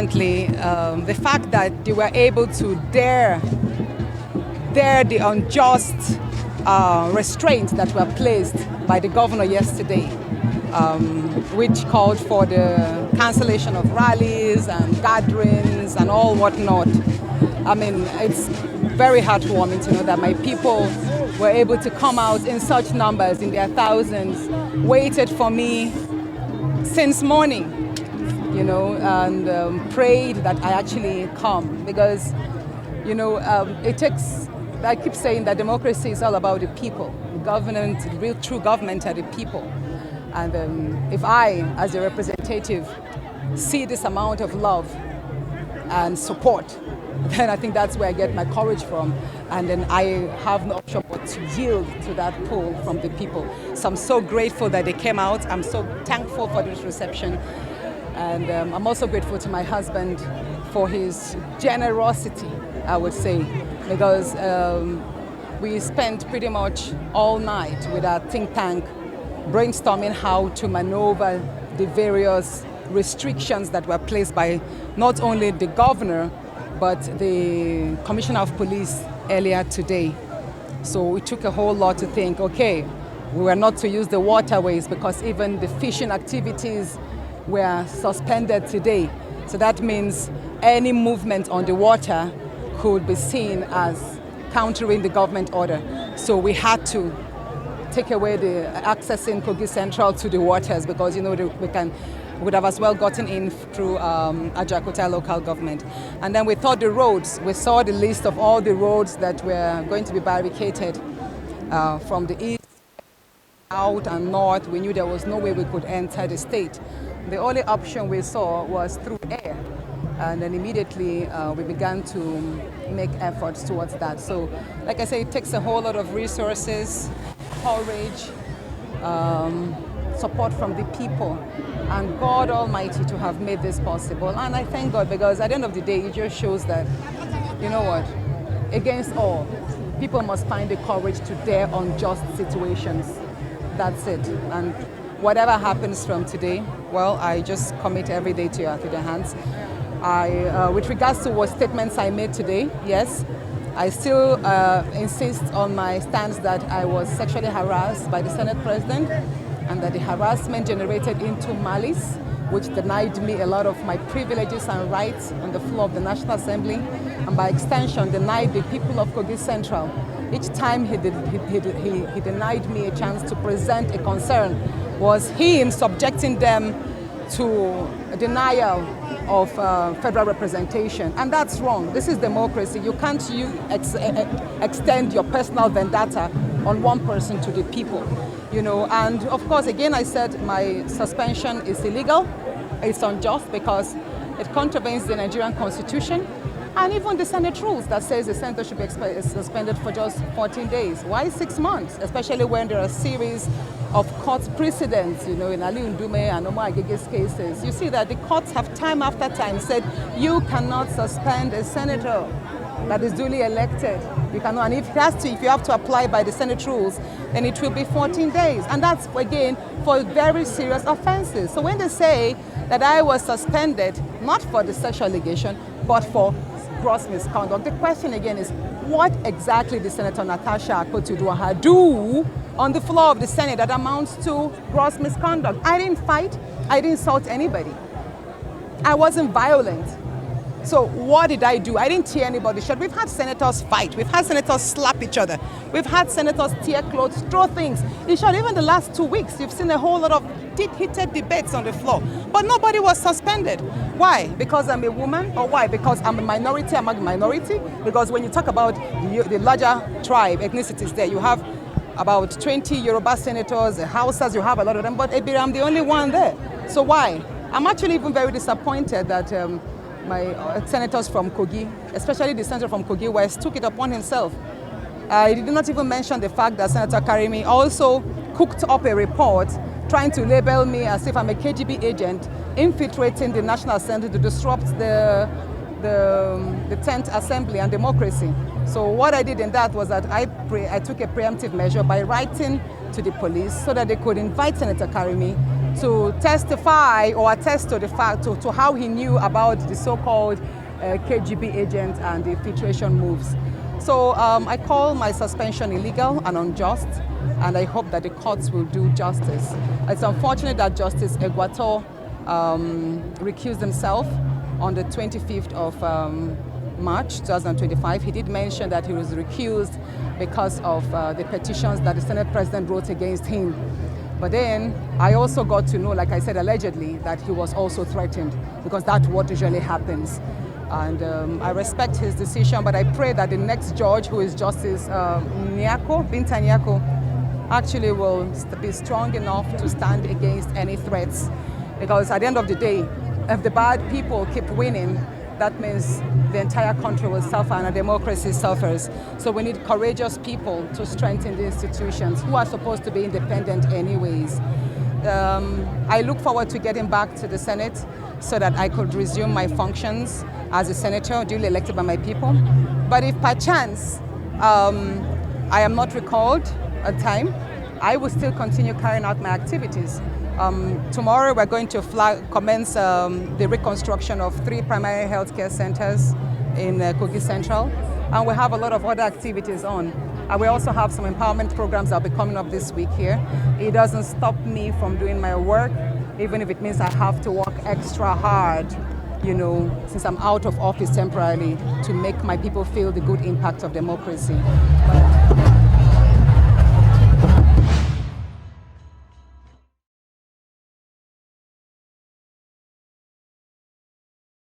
importantly, the fact that they were able to dare the unjust restraints that were placed by the governor yesterday, which called for the cancellation of rallies and gatherings and all whatnot. I mean, it's very heartwarming to know that my people were able to come out in such numbers, in their thousands, waited for me since morning, you know, and prayed that I actually come, because, you know, it takes, I keep saying that democracy is all about the people. Government, real true government are the people. And if I, as a representative, see this amount of love and support, then I think that's where I get my courage from. And then I have no option but to yield to that pull from the people. So I'm so grateful that they came out. I'm so thankful for this reception. And I'm also grateful to my husband for his generosity, I would say, because we spent pretty much all night with our think tank brainstorming how to maneuver the various restrictions that were placed by not only the governor, but the Commissioner of Police earlier today. So it took a whole lot to think, okay, we were not to use the waterways because even the fishing activities were suspended today. So that means any movement on the water could be seen as countering the government order. So we had to take away the access in Kogi Central to the waters because, you know, we would have as well gotten in through Ajakuta local government. And then we thought the roads, we saw the list of all the roads that were going to be barricaded from the east, out and north. We knew there was no way we could enter the state. The only option we saw was through air. And then immediately we began to make efforts towards that. So, like I say, it takes a whole lot of resources, courage, support from the people, and God Almighty to have made this possible. And I thank God, because at the end of the day, it just shows that, you know what, against all, people must find the courage to dare unjust situations. That's it. And whatever happens from today, well, I just commit every day to your hands. With regards to what statements I made today, yes, I still insist on my stance that I was sexually harassed by the Senate President, and that the harassment generated into malice, which denied me a lot of my privileges and rights on the floor of the National Assembly, and by extension denied the people of Kogi Central. Each time he denied me a chance to present a concern was him subjecting them to a denial of federal representation. And that's wrong. This is democracy. You can't extend your personal vendetta on one person to the people. You know, and of course, again, I said my suspension is illegal. It's unjust because it contravenes the Nigerian Constitution and even the Senate rules that says the senator should be suspended for just 14 days. Why 6 months? Especially when there are a series of court precedents, you know, in Ali Ndume and Omo Agege's cases. You see that the courts have time after time said you cannot suspend a senator that is duly elected. You cannot, and if you have to apply by the Senate rules, then it will be 14 days. And that's, again, for very serious offenses. So when they say that I was suspended, not for the sexual allegation, but for gross misconduct, the question again is, what exactly did Senator Natasha do on the floor of the Senate that amounts to gross misconduct? I didn't fight. I didn't insult anybody. I wasn't violent. So what did I do? I didn't tear anybody's shirt. We've had senators fight. We've had senators slap each other. We've had senators tear clothes, throw things. In short, even the last 2 weeks, you've seen a whole lot of heated debates on the floor. But nobody was suspended. Why? Because I'm a woman? Or why? Because I'm a minority among the minority? Because when you talk about the larger tribe, ethnicities there, you have about 20 Yoruba senators, Hausas, you have a lot of them, but I'm the only one there. So why? I'm actually even very disappointed that my senators from Kogi, especially the senator from Kogi West, took it upon himself. He did not even mention the fact that Senator Karimi also cooked up a report trying to label me as if I'm a KGB agent infiltrating the National Assembly to disrupt the 10th Assembly and democracy. So what I did in that was that I took a preemptive measure by writing to the police so that they could invite Senator Karimi to testify or attest to the fact to how he knew about the so-called KGB agent and the filtration moves. So I call my suspension illegal and unjust, and I hope that the courts will do justice. It's unfortunate that Justice Egwato recused himself on the 25th of March 2025. He did mention that he was recused because of the petitions that the Senate President wrote against him. But then I also got to know, like I said, allegedly, that he was also threatened, because that's what usually happens. And I respect his decision, but I pray that the next judge, who is Justice Binta Nyako, actually will be strong enough to stand against any threats. Because at the end of the day, if the bad people keep winning, that means the entire country will suffer and our democracy suffers. So we need courageous people to strengthen the institutions who are supposed to be independent anyways. I look forward to getting back to the Senate so that I could resume my functions as a senator duly elected by my people. But if perchance I am not recalled at time, I will still continue carrying out my activities. Tomorrow we're going to commence the reconstruction of 3 primary healthcare centers in Kogi Central, and we have a lot of other activities on. And we also have some empowerment programs that will be coming up this week here. It doesn't stop me from doing my work, even if it means I have to work extra hard, you know, since I'm out of office temporarily, to make my people feel the good impact of democracy.